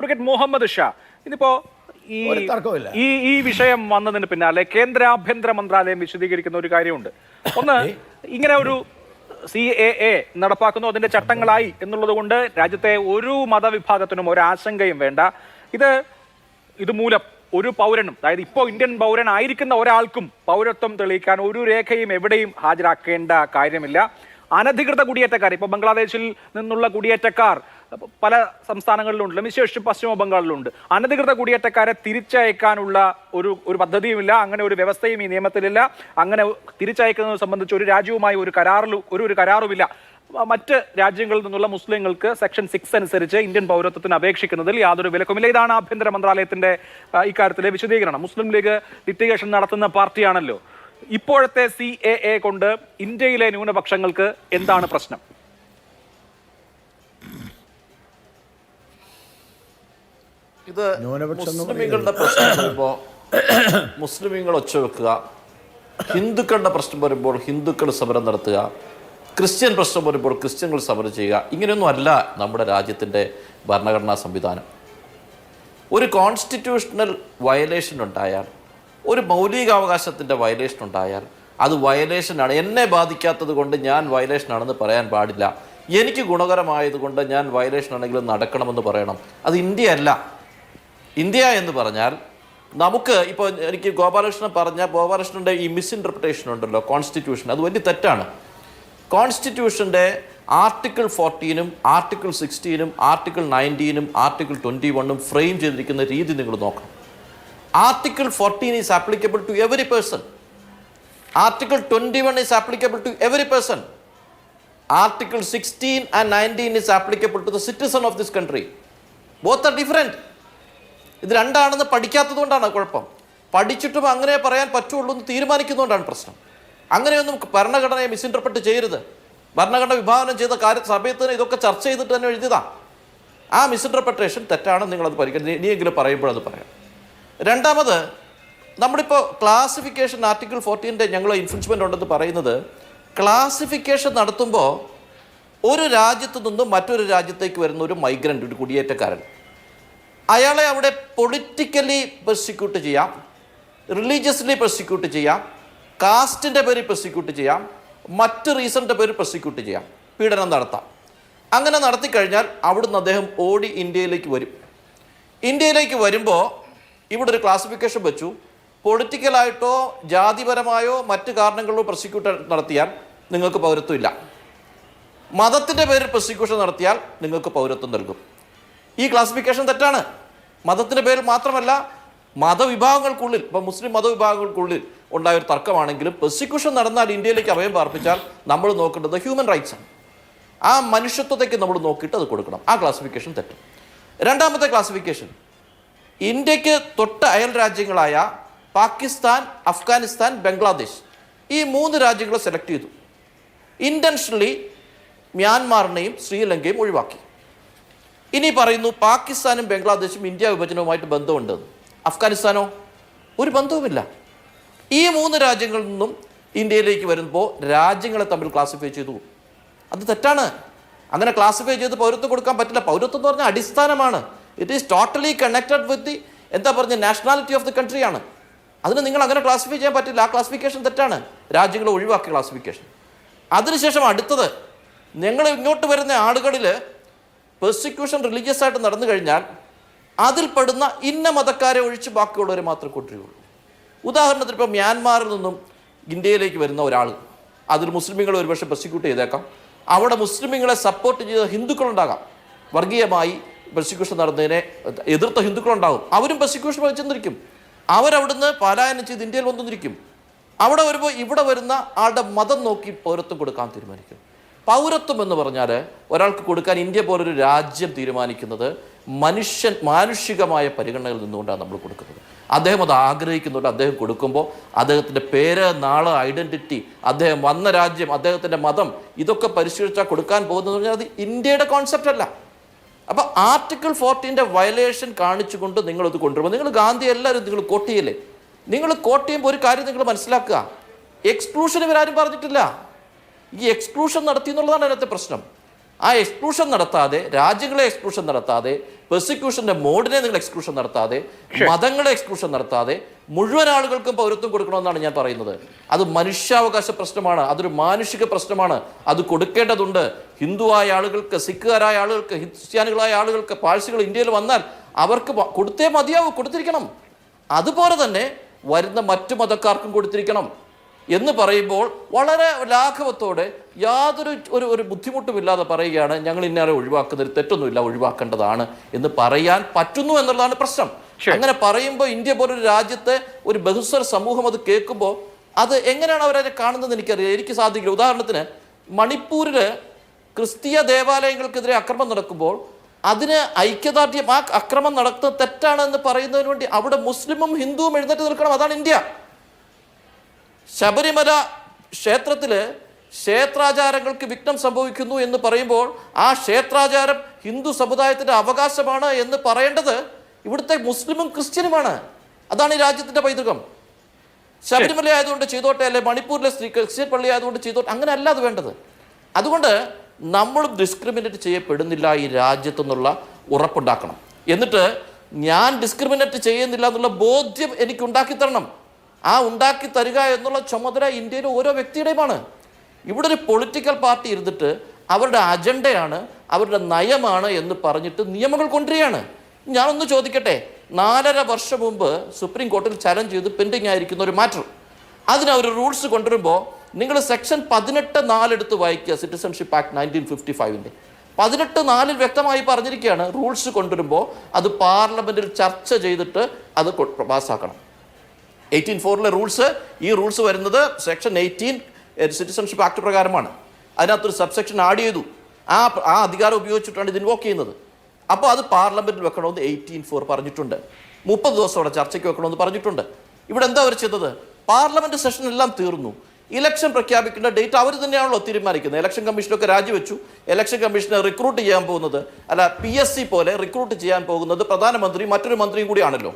Advocate Muhammad Shah, ഇതിപ്പോ ഈ വിഷയം വന്നതിന് പിന്നാലെ കേന്ദ്ര ആഭ്യന്തര മന്ത്രാലയം വിശദീകരിക്കുന്ന ഒരു കാര്യമുണ്ട്. ഒന്ന്, ഇങ്ങനെ ഒരു CAA നടപ്പാക്കുന്നു, അതിന്റെ ചട്ടങ്ങളായി എന്നുള്ളത് കൊണ്ട് രാജ്യത്തെ ഒരു മതവിഭാഗത്തിനും ഒരു ആശങ്കയും വേണ്ട. ഇത് മൂലം ഒരു പൗരനും, അതായത് ഇപ്പോൾ ഇന്ത്യൻ പൗരനായിരിക്കുന്ന ഒരാൾക്കും പൗരത്വം തെളിയിക്കാൻ ഒരു രേഖയും എവിടെയും ഹാജരാക്കേണ്ട കാര്യമില്ല. അനധികൃത കുടിയേറ്റക്കാർ, ഇപ്പോൾ ബംഗ്ലാദേശിൽ നിന്നുള്ള കുടിയേറ്റക്കാർ പല സംസ്ഥാനങ്ങളിലുണ്ട്, വിശേഷിച്ച് പശ്ചിമ ബംഗാളിലുണ്ട്. അനധികൃത കുടിയേറ്റക്കാരെ തിരിച്ചയക്കാനുള്ള ഒരു പദ്ധതിയുമില്ല, അങ്ങനെ ഒരു വ്യവസ്ഥയും ഈ നിയമത്തിലില്ല. അങ്ങനെ തിരിച്ചയക്കുന്നത് സംബന്ധിച്ച് ഒരു രാജ്യവുമായി ഒരു കരാറുമില്ല. മറ്റ് രാജ്യങ്ങളിൽ നിന്നുള്ള മുസ്ലിങ്ങൾക്ക് സെക്ഷൻ 6 അനുസരിച്ച് ഇന്ത്യൻ പൗരത്വത്തിന് അപേക്ഷിക്കുന്നതിൽ യാതൊരു വിലക്കുമില്ല. ഇതാണ് ആഭ്യന്തര മന്ത്രാലയത്തിന്റെ ഇക്കാര്യത്തിലെ വിശദീകരണം. മുസ്ലിം ലീഗ് ലിറ്റിഗേഷൻ നടത്തുന്ന പാർട്ടിയാണല്ലോ. ഇപ്പോഴത്തെ CAA കൊണ്ട് ഇന്ത്യയിലെ ന്യൂനപക്ഷങ്ങൾക്ക് എന്താണ് പ്രശ്നം? ഇത് മുസ്ലിമീങ്ങളുടെ പ്രശ്നം വരുമ്പോൾ മുസ്ലിമീങ്ങൾ ഒച്ചവെക്കുക, ഹിന്ദുക്കളുടെ പ്രശ്നം വരുമ്പോൾ ഹിന്ദുക്കൾ സമരം നടത്തുക, ക്രിസ്ത്യൻ പ്രശ്നം വരുമ്പോൾ ക്രിസ്ത്യൻകൾ സമരം ചെയ്യുക. ഇങ്ങനെയൊന്നും അല്ല നമ്മുടെ രാജ്യത്തിൻ്റെ ഭരണഘടനാ സംവിധാനം. ഒരു കോൺസ്റ്റിറ്റ്യൂഷണൽ വയലേഷൻ ഉണ്ടായാൽ, ഒരു മൗലികാവകാശത്തിൻ്റെ വയലേഷൻ ഉണ്ടായാൽ അത് വയലേഷനാണ്. എന്നെ ബാധിക്കാത്തത് കൊണ്ട് ഞാൻ വയലേഷനാണെന്ന് പറയാൻ പാടില്ല. എനിക്ക് ഗുണകരമായതുകൊണ്ട് ഞാൻ വയലേഷൻ ആണെങ്കിലും നടക്കണമെന്ന് പറയണം. അത് ഇന്ത്യ അല്ല. ഇന്ത്യ എന്ന് പറഞ്ഞാൽ നമുക്ക് ഇപ്പോൾ എനിക്ക് ഗോപാലകൃഷ്ണൻ്റെ ഈ മിസ്ഇൻറ്റർപ്രിട്ടേഷൻ ഉണ്ടല്ലോ കോൺസ്റ്റിറ്റ്യൂഷൻ, അത് വലിയ തെറ്റാണ്. കോൺസ്റ്റിറ്റ്യൂഷൻ്റെ ആർട്ടിക്കിൾ 14-ഉം ആർട്ടിക്കിൾ 16-ഉം ആർട്ടിക്കിൾ 19-ഉം ആർട്ടിക്കിൾ 21-ഉം ഫ്രെയിം ചെയ്തിരിക്കുന്ന രീതി നിങ്ങൾ നോക്കണം. Article 14 is applicable to every person. Article 21 is applicable to every person. Article 16 and 19 is applicable to the citizen of this country. Both are different. ഇത് രണ്ടാണെന്ന് പഠിക്കാത്തതുകൊണ്ടാണ് കുഴപ്പം. പഠിച്ചിട്ടും അങ്ങനെ പറയാൻ പറ്റുള്ളൂ എന്ന് തീരുമാനിക്കുന്നതുകൊണ്ടാണ് പ്രശ്നം. അങ്ങനെയൊന്നും ഭരണഘടനയെ മിസ്ഇൻറ്റർപ്രറ്റ് ചെയ്യരുത്. ഭരണഘടന വിഭാവനം ചെയ്ത സമയത്തിന് ഇതൊക്കെ ചർച്ച ചെയ്തിട്ട് തന്നെ എഴുതിയതാണ്. ആ മിസ്ഇൻറ്റർപ്രറ്റേഷൻ തെറ്റാണ്. നിങ്ങളത് പഠിക്കണം. ഇനിയെങ്കിലും പറയുമ്പോഴത് പറയാം. രണ്ടാമത്, നമ്മളിപ്പോൾ ക്ലാസിഫിക്കേഷൻ ആർട്ടിക്കിൾ 14-ൻ്റെ ഞങ്ങൾ ഇൻഫ്രിഞ്ച്മെൻ്റ് ഉണ്ടെന്ന് പറയുന്നത്, ക്ലാസിഫിക്കേഷൻ നടത്തുമ്പോൾ ഒരു രാജ്യത്ത് നിന്നും മറ്റൊരു രാജ്യത്തേക്ക് വരുന്ന ഒരു മൈഗ്രൻ്റ്, ഒരു കുടിയേറ്റക്കാരൻ, അയാളെ അവിടെ പൊളിറ്റിക്കലി പെർസിക്യൂട്ട് ചെയ്യാം, റിലീജിയസ്ലി പെർസിക്യൂട്ട് ചെയ്യാം, കാസ്റ്റിൻ്റെ പേരിൽ പെർസിക്യൂട്ട് ചെയ്യാം, മറ്റ് റീസണിൻ്റെ പേരിൽ പെർസിക്യൂട്ട് ചെയ്യാം, പീഡനം നടത്താം. അങ്ങനെ നടത്തിക്കഴിഞ്ഞാൽ അവിടുന്ന് അദ്ദേഹം ഓടി ഇന്ത്യയിലേക്ക് വരും. ഇന്ത്യയിലേക്ക് വരുമ്പോൾ ഇവിടെ ഒരു ക്ലാസിഫിക്കേഷൻ വെച്ചു. പൊളിറ്റിക്കലായിട്ടോ ജാതിപരമായോ മറ്റ് കാരണങ്ങളോ പ്രോസിക്യൂഷൻ നടത്തിയാൽ നിങ്ങൾക്ക് പൗരത്വം ഇല്ല. മതത്തിൻ്റെ പേരിൽ പ്രോസിക്യൂഷൻ നടത്തിയാൽ നിങ്ങൾക്ക് പൗരത്വം നൽകും. ഈ ക്ലാസിഫിക്കേഷൻ തെറ്റാണ്. മതത്തിൻ്റെ പേരിൽ മാത്രമല്ല, മതവിഭാഗങ്ങൾക്കുള്ളിൽ, ഇപ്പം മുസ്ലിം മതവിഭാഗങ്ങൾക്കുള്ളിൽ ഉണ്ടായ ഒരു തർക്കമാണെങ്കിലും പ്രോസിക്യൂഷൻ നടന്നാൽ ഇന്ത്യയിലേക്ക് അഭയം പാർപ്പിച്ചാൽ നമ്മൾ നോക്കേണ്ടത് ഹ്യൂമൻ റൈറ്റ്സ് ആണ്. ആ മനുഷ്യത്വത്തേക്ക് നമ്മൾ നോക്കിയിട്ട് അത് കൊടുക്കണം. ആ ക്ലാസിഫിക്കേഷൻ തെറ്റും. രണ്ടാമത്തെ ക്ലാസിഫിക്കേഷൻ, ഇന്ത്യക്ക് തൊട്ട് അയൽ രാജ്യങ്ങളായ പാകിസ്ഥാൻ, അഫ്ഗാനിസ്ഥാൻ, ബംഗ്ലാദേശ്, ഈ 3 രാജ്യങ്ങളെ സെലക്ട് ചെയ്തു. ഇൻറ്റൻഷനലി മ്യാൻമാറിനെയും ശ്രീലങ്കയും ഒഴിവാക്കി. ഇനി പറയുന്നു പാകിസ്ഥാനും ബംഗ്ലാദേശും ഇന്ത്യ വിഭജനവുമായിട്ട് ബന്ധമുണ്ടെന്ന്. അഫ്ഗാനിസ്ഥാനോ? ഒരു ബന്ധവുമില്ല. ഈ 3 രാജ്യങ്ങളിൽ നിന്നും ഇന്ത്യയിലേക്ക് വരുമ്പോൾ രാജ്യങ്ങളെ തമ്മിൽ ക്ലാസിഫൈ ചെയ്തു. അത് തെറ്റാണ്. അങ്ങനെ ക്ലാസിഫൈ ചെയ്ത് പൗരത്വം കൊടുക്കാൻ പറ്റില്ല. പൗരത്വം എന്ന് പറഞ്ഞാൽ അടിസ്ഥാനമാണ്. It is totally connected with the nationality of the കൺട്രിയാണ്. അതിന് നിങ്ങൾ അങ്ങനെ ക്ലാസിഫൈ ചെയ്യാൻ പറ്റില്ല. ആ ക്ലാസിഫിക്കേഷൻ തെറ്റാണ്. രാജ്യങ്ങളെ ഒഴിവാക്കിയ ക്ലാസിഫിക്കേഷൻ. അതിനുശേഷം അടുത്തത്, നിങ്ങൾ ഇങ്ങോട്ട് വരുന്ന ആളുകളിൽ പെർസിക്യൂഷൻ റിലീജിയസ് ആയിട്ട് നടന്നു കഴിഞ്ഞാൽ അതിൽ പെടുന്ന ഇന്ന മതക്കാരെ ഒഴിച്ച് ബാക്കിയുള്ളവരെ മാത്രമേ കൊണ്ടുവരികയുള്ളൂ. ഉദാഹരണത്തിന് ഇപ്പോൾ മ്യാൻമാറിൽ നിന്നും ഇന്ത്യയിലേക്ക് വരുന്ന ഒരാൾ, അതിൽ മുസ്ലിമുകളെ ഒരുപക്ഷെ പെർസിക്യൂട്ട് ചെയ്തേക്കാം. അവിടെ മുസ്ലിമുകളെ സപ്പോർട്ട് ചെയ്ത ഹിന്ദുക്കളുണ്ടാകാം. വർഗീയമായി പെർസിക്യൂഷൻ നടന്നതിനെ എതിർത്ത ഹിന്ദുക്കളുണ്ടാകും. അവരും പെർസിക്യൂഷൻ വഹിച്ചെന്നിരിക്കും. അവരവിടുന്ന് പലായനം ചെയ്ത് ഇന്ത്യയിൽ വന്നിരിക്കും. അവിടെ വരുമ്പോൾ ഇവിടെ വരുന്ന ആളുടെ മതം നോക്കി പൗരത്വം കൊടുക്കാൻ തീരുമാനിക്കും. പൗരത്വം എന്ന് പറഞ്ഞാൽ ഒരാൾക്ക് കൊടുക്കാൻ ഇന്ത്യ പോലൊരു രാജ്യം തീരുമാനിക്കുന്നത് മാനുഷികമായ പരിഗണനയിൽ നിന്നുകൊണ്ടാണ് നമ്മൾ കൊടുക്കുന്നത്. അദ്ദേഹം അത് ആഗ്രഹിക്കുന്നുണ്ട്. അദ്ദേഹം കൊടുക്കുമ്പോൾ അദ്ദേഹത്തിൻ്റെ പേര്, നാളെ, ഐഡൻറ്റിറ്റി, അദ്ദേഹം വന്ന രാജ്യം, അദ്ദേഹത്തിൻ്റെ മതം, ഇതൊക്കെ പരിശോധിച്ചാൽ കൊടുക്കാൻ പോകുന്നതെന്ന് പറഞ്ഞാൽ അത് ഇന്ത്യയുടെ കോൺസെപ്റ്റ് അല്ല. അപ്പോൾ ആർട്ടിക്കിൾ 14-ൻ്റെ വയലേഷൻ കാണിച്ചുകൊണ്ട് നിങ്ങളിത് കൊണ്ടുവരുമ്പോൾ, നിങ്ങൾ ഗാന്ധി എല്ലാവരും നിങ്ങൾ കോട്ട് ചെയ്യല്ലേ? നിങ്ങൾ കോട്ട് ചെയ്യുമ്പോൾ ഒരു കാര്യം നിങ്ങൾ മനസ്സിലാക്കുക, എക്സ്ക്ലൂഷൻ ഇവരാരും പറഞ്ഞിട്ടില്ല. ഈ എക്സ്ക്ലൂഷൻ നടത്തി എന്നുള്ളതാണ് അതിനകത്തെ പ്രശ്നം. ആ എക്സ്ക്ലൂഷൻ നടത്താതെ, രാജ്യങ്ങളെ എക്സ്ക്ലൂഷൻ നടത്താതെ, പെർസിക്യൂഷന്റെ മോഡിനെ നിങ്ങൾ എക്സ്ക്ലൂഷൻ നടത്താതെ, മതങ്ങളെ എക്സ്ക്ലൂഷൻ നടത്താതെ മുഴുവൻ ആളുകൾക്കും പൗരത്വം കൊടുക്കണമെന്നാണ് ഞാൻ പറയുന്നത്. അത് മനുഷ്യാവകാശ പ്രശ്നമാണ്, അതൊരു മാനുഷിക പ്രശ്നമാണ്, അത് കൊടുക്കേണ്ടതുണ്ട്. ഹിന്ദുവായ ആളുകൾക്ക്, സിഖുകാരായ ആളുകൾക്ക്, ക്രിസ്ത്യാനികളായ ആളുകൾക്ക്, പാഴ്സികൾ ഇന്ത്യയിൽ വന്നാൽ അവർക്ക് കൊടുത്തേ മതിയാവും, കൊടുത്തിരിക്കണം. അതുപോലെ തന്നെ വരുന്ന മറ്റു മതക്കാർക്കും കൊടുത്തിരിക്കണം എന്ന് പറയുമ്പോൾ വളരെ ലാഘവത്തോടെ യാതൊരു ഒരു ബുദ്ധിമുട്ടുമില്ലാതെ പറയുകയാണ് ഞങ്ങൾ ഇന്നേറെ ഒഴിവാക്കുന്നതിൽ തെറ്റൊന്നുമില്ല, ഒഴിവാക്കേണ്ടതാണ് എന്ന് പറയാൻ പറ്റുന്നു എന്നുള്ളതാണ് പ്രശ്നം. അങ്ങനെ പറയുമ്പോൾ ഇന്ത്യ പോലൊരു രാജ്യത്തെ ഒരു ബഹുസ്വര സമൂഹം അത് കേൾക്കുമ്പോൾ അത് എങ്ങനെയാണ് അവരെ കാണുന്നത് എനിക്കറിയാം, എനിക്ക് സാധിക്കില്ല. ഉദാഹരണത്തിന് മണിപ്പൂരിൽ ക്രിസ്തീയ ദേവാലയങ്ങൾക്കെതിരെ അക്രമം നടക്കുമ്പോൾ അതിന് ഐക്യദാർഢ്യം, ആ അക്രമം നടത്തുന്നത് തെറ്റാണ് എന്ന് പറയുന്നതിന് വേണ്ടി അവിടെ മുസ്ലിമും ഹിന്ദുവും എഴുന്നേറ്റ് നിൽക്കണം. അതാണ് ഇന്ത്യ. ശബരിമല ക്ഷേത്രത്തിൽ ക്ഷേത്രാചാരങ്ങൾക്ക് വിഘ്നം സംഭവിക്കുന്നു എന്ന് പറയുമ്പോൾ ആ ക്ഷേത്രാചാരം ഹിന്ദു സമുദായത്തിൻ്റെ അവകാശമാണ് എന്ന് പറയേണ്ടത് ഇവിടുത്തെ മുസ്ലിമും ക്രിസ്ത്യനുമാണ്. അതാണ് ഈ രാജ്യത്തിൻ്റെ പൈതൃകം. ശബരിമല ആയതുകൊണ്ട് ചെയ്തോട്ടെ, അല്ലെ മണിപ്പൂരിലെ ക്രിസ്ത്യൻ പള്ളി ആയതുകൊണ്ട് ചെയ്തോട്ടെ, അങ്ങനെ അല്ല അത് വേണ്ടത്. അതുകൊണ്ട് നമ്മളും ഡിസ്ക്രിമിനേറ്റ് ചെയ്യപ്പെടുന്നില്ല ഈ രാജ്യത്തെന്നുള്ള ഉറപ്പുണ്ടാക്കണം. എന്നിട്ട് ഞാൻ ഡിസ്ക്രിമിനേറ്റ് ചെയ്യുന്നില്ല എന്നുള്ള ബോധ്യം എനിക്ക് ഉണ്ടാക്കി തരണം. ആ ഉണ്ടാക്കി തരിക എന്നുള്ള ചുമതല ഇന്ത്യയിലെ ഓരോ വ്യക്തിയുടെയുമാണ്. ഇവിടെ ഒരു പൊളിറ്റിക്കൽ പാർട്ടി ഇരുന്നിട്ട് അവരുടെ അജണ്ടയാണ്, അവരുടെ നയമാണ് എന്ന് പറഞ്ഞിട്ട് നിയമങ്ങൾ കൊണ്ടുവരികയാണ്. ഞാനൊന്ന് ചോദിക്കട്ടെ, 4.5 വർഷം മുമ്പ് സുപ്രീം കോടതിയിൽ ചലഞ്ച് ചെയ്ത് പെൻഡിങ് ആയിരിക്കുന്ന ഒരു മാറ്റർ, അതിന് അവർ റൂൾസ് കൊണ്ടുവരുമ്പോൾ നിങ്ങൾ സെക്ഷൻ 18(4) എടുത്ത് വായിക്കുക, സിറ്റിസൺഷിപ്പ് ആക്ട് 1955-ൻ്റെ 18(4) വ്യക്തമായി പറഞ്ഞിരിക്കുകയാണ് റൂൾസ് കൊണ്ടുവരുമ്പോൾ അത് പാർലമെന്റിൽ ചർച്ച ചെയ്തിട്ട് അത് പാസ്സാക്കണം. 18(4) റൂൾസ്, ഈ റൂൾസ് വരുന്നത് സെക്ഷൻ 18 സിറ്റിസൺഷിപ്പ് ആക്ട് പ്രകാരമാണ്. അതിനകത്തൊരു സബ്സെക്ഷൻ ആഡ് ചെയ്തു. ആ അധികാരം ഉപയോഗിച്ചിട്ടാണ് ഇത് ഇൻവോക്ക് ചെയ്യുന്നത്. അപ്പോൾ അത് പാർലമെന്റിൽ വെക്കണമെന്ന് 18(4) പറഞ്ഞിട്ടുണ്ട്. 30 ദിവസം അവിടെ ചർച്ചയ്ക്ക് വെക്കണമെന്ന് പറഞ്ഞിട്ടുണ്ട്. ഇവിടെ എന്താ അവർ ചെയ്തത്? പാർലമെന്റ് സെഷൻ എല്ലാം തീർന്നു, ഇലക്ഷൻ പ്രഖ്യാപിക്കേണ്ട ഡേറ്റ് അവർ തന്നെയാണല്ലോ തീരുമാനിക്കുന്നത്. ഇലക്ഷൻ കമ്മീഷനൊക്കെ രാജിവെച്ചു. ഇലക്ഷൻ കമ്മീഷനെ റിക്രൂട്ട് ചെയ്യാൻ പോകുന്നത്, അല്ല PSC പോലെ റിക്രൂട്ട് ചെയ്യാൻ പോകുന്നത് പ്രധാനമന്ത്രിയും മറ്റൊരു മന്ത്രിയും കൂടിയാണല്ലോ.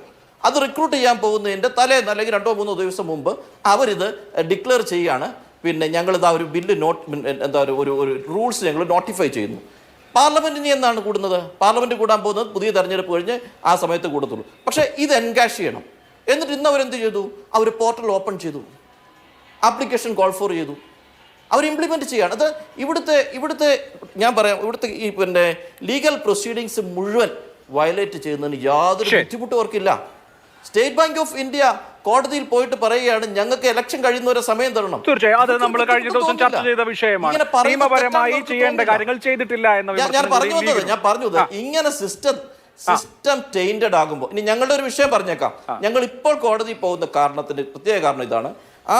അത് റിക്രൂട്ട് ചെയ്യാൻ പോകുന്നതിൻ്റെ തലേന്ന് അല്ലെങ്കിൽ 2-3 ദിവസം മുമ്പ് അവരിത് ഡിക്ലെയർ ചെയ്യുകയാണ്. പിന്നെ ഞങ്ങളിതാ ഒരു ബില്ല് ഒരു റൂൾസ് ഞങ്ങൾ നോട്ടിഫൈ ചെയ്യുന്നു. പാർലമെന്റിന് എന്നാണ് കൂടുന്നത്? പാർലമെന്റ് കൂടാൻ പോകുന്നത് പുതിയ തെരഞ്ഞെടുപ്പ് കഴിഞ്ഞ് ആ സമയത്ത് കൂടത്തുള്ളൂ. പക്ഷേ ഇത് എൻഗാഷ് ചെയ്യണം. എന്നിട്ട് ഇന്ന് അവരെന്ത് ചെയ്തു? അവർ പോർട്ടൽ ഓപ്പൺ ചെയ്തു, ആപ്ലിക്കേഷൻ കോൾ ഫോർ ചെയ്തു, അവർ ഇംപ്ലിമെൻറ്റ് ചെയ്യാണ്. അത് ഇവിടുത്തെ ഞാൻ പറയാം, ഇവിടുത്തെ ഈ പിന്നെ ലീഗൽ പ്രൊസീഡിങ്സ് മുഴുവൻ വയലേറ്റ് ചെയ്യുന്നതിന് യാതൊരു ബുദ്ധിമുട്ടും അവർക്കില്ല. സ്റ്റേറ്റ് ബാങ്ക് ഓഫ് ഇന്ത്യ കോടതിയിൽ പോയിട്ട് പറയുകയാണ് ഞങ്ങൾക്ക് ഇലക്ഷൻ കഴിയുന്നവരെ സമയം തരണം. തീർച്ചയായും അത് നമ്മൾ കഴിഞ്ഞ ദിവസം ചർച്ച ചെയ്ത വിഷയമാണ്. നിയമപരമായി ചെയ്യേണ്ട കാര്യങ്ങൾ ചെയ്തിട്ടില്ല എന്ന് ഞാൻ പറഞ്ഞത് ഇങ്ങനെ സിസ്റ്റം ടൈൻറ്റഡ് ആകുമ്പോൾ. ഇനി ഞങ്ങളുടെ ഒരു വിഷയം പറഞ്ഞേക്കാം. ഞങ്ങൾ ഇപ്പോൾ കോടതിയിൽ പോകുന്ന കാരണത്തിന്റെ പ്രത്യേക കാരണം ഇതാണ്.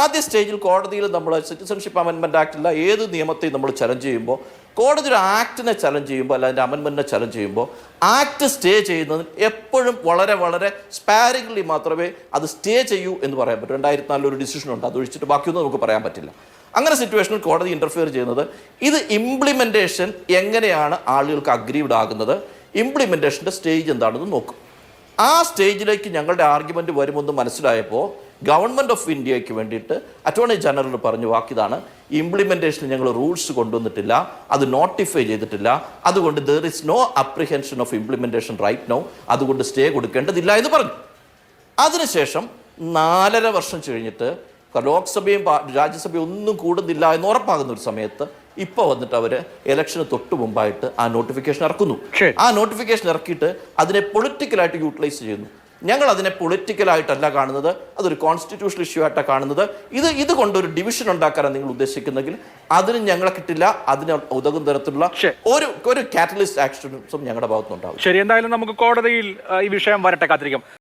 ആദ്യ സ്റ്റേജിൽ കോടതിയിൽ നമ്മൾ സിറ്റിസൺഷിപ്പ് അമെൻമെന്റ് ആക്ടില്ല ഏത് നിയമത്തെയും നമ്മൾ ചലഞ്ച് ചെയ്യുമ്പോൾ, കോടതി ഒരു ആക്ടിനെ ചലഞ്ച് ചെയ്യുമ്പോൾ, അല്ല അതിൻ്റെ അമെൻമെന്റിനെ ചലഞ്ച് ചെയ്യുമ്പോൾ ആക്ട് സ്റ്റേ ചെയ്യുന്നതിന് എപ്പോഴും വളരെ വളരെ സ്പാരിംഗ്ലി മാത്രമേ അത് സ്റ്റേ ചെയ്യൂ എന്ന് പറയാൻ പറ്റൂ. 2004 ഒരു ഡിസിഷൻ ഉണ്ട്, അത് ഒഴിച്ചിട്ട് ബാക്കിയൊന്നും നമുക്ക് പറയാൻ പറ്റില്ല. അങ്ങനെ സിറ്റുവേഷനിൽ കോടതി ഇന്റർഫിയർ ചെയ്യുന്നത് ഇത് ഇംപ്ലിമെന്റേഷൻ എങ്ങനെയാണ് ആളുകൾക്ക് അഗ്രീവ്ഡ് ആകുന്നത്, ഇംപ്ലിമെന്റേഷൻ്റെ സ്റ്റേജ് എന്താണെന്ന് നോക്കും. ആ സ്റ്റേജിലേക്ക് ഞങ്ങളുടെ ആർഗ്യുമെന്റ് വരുമെന്ന് മനസ്സിലായപ്പോൾ ഗവൺമെൻറ് ഓഫ് ഇന്ത്യക്ക് വേണ്ടിയിട്ട് അറ്റോർണി ജനറൽ പറഞ്ഞ വാക്കിതാണ്, ഇംപ്ലിമെൻറ്റേഷന് ഞങ്ങൾ റൂൾസ് കൊണ്ടുവന്നിട്ടില്ല, അത് നോട്ടിഫൈ ചെയ്തിട്ടില്ല, അതുകൊണ്ട് there is no apprehension of implementation right now, അതുകൊണ്ട് സ്റ്റേ കൊടുക്കേണ്ടതില്ല എന്ന് പറഞ്ഞു. അതിനുശേഷം 4.5 വർഷം കഴിഞ്ഞിട്ട് ലോക്സഭയും രാജ്യസഭയും ഒന്നും കൂടുന്നില്ല എന്ന് ഉറപ്പാകുന്ന ഒരു സമയത്ത് ഇപ്പോൾ വന്നിട്ട് അവർ ഇലക്ഷന് തൊട്ട് മുമ്പായിട്ട് ആ നോട്ടിഫിക്കേഷൻ ഇറക്കുന്നു. ആ നോട്ടിഫിക്കേഷൻ ഇറക്കിയിട്ട് അതിനെ പൊളിറ്റിക്കലായിട്ട് യൂട്ടിലൈസ് ചെയ്യുന്നു. ഞങ്ങൾ അതിനെ പൊളിറ്റിക്കലായിട്ടല്ല കാണുന്നത്, അതൊരു കോൺസ്റ്റിറ്റ്യൂഷണൽ ഇഷ്യൂ ആയിട്ടാണ് കാണുന്നത്. ഇത് കൊണ്ടൊരു ഡിവിഷൻ ഉണ്ടാക്കാനാണ് നിങ്ങൾ ഉദ്ദേശിക്കുന്നെങ്കിൽ അതിന് ഞങ്ങളെ കിട്ടില്ല. അതിന് ഉതകുന്ന തരത്തിലുള്ള ഒരു കാറ്റലിസ്റ്റ് ആക്ഷൻസും ഞങ്ങളുടെ ഭാഗത്തുനിന്നുണ്ടാവും. ശരി, എന്തായാലും നമുക്ക് കോടതിയിൽ ഈ വിഷയം വരട്ടെ, കാത്തിരിക്കാം.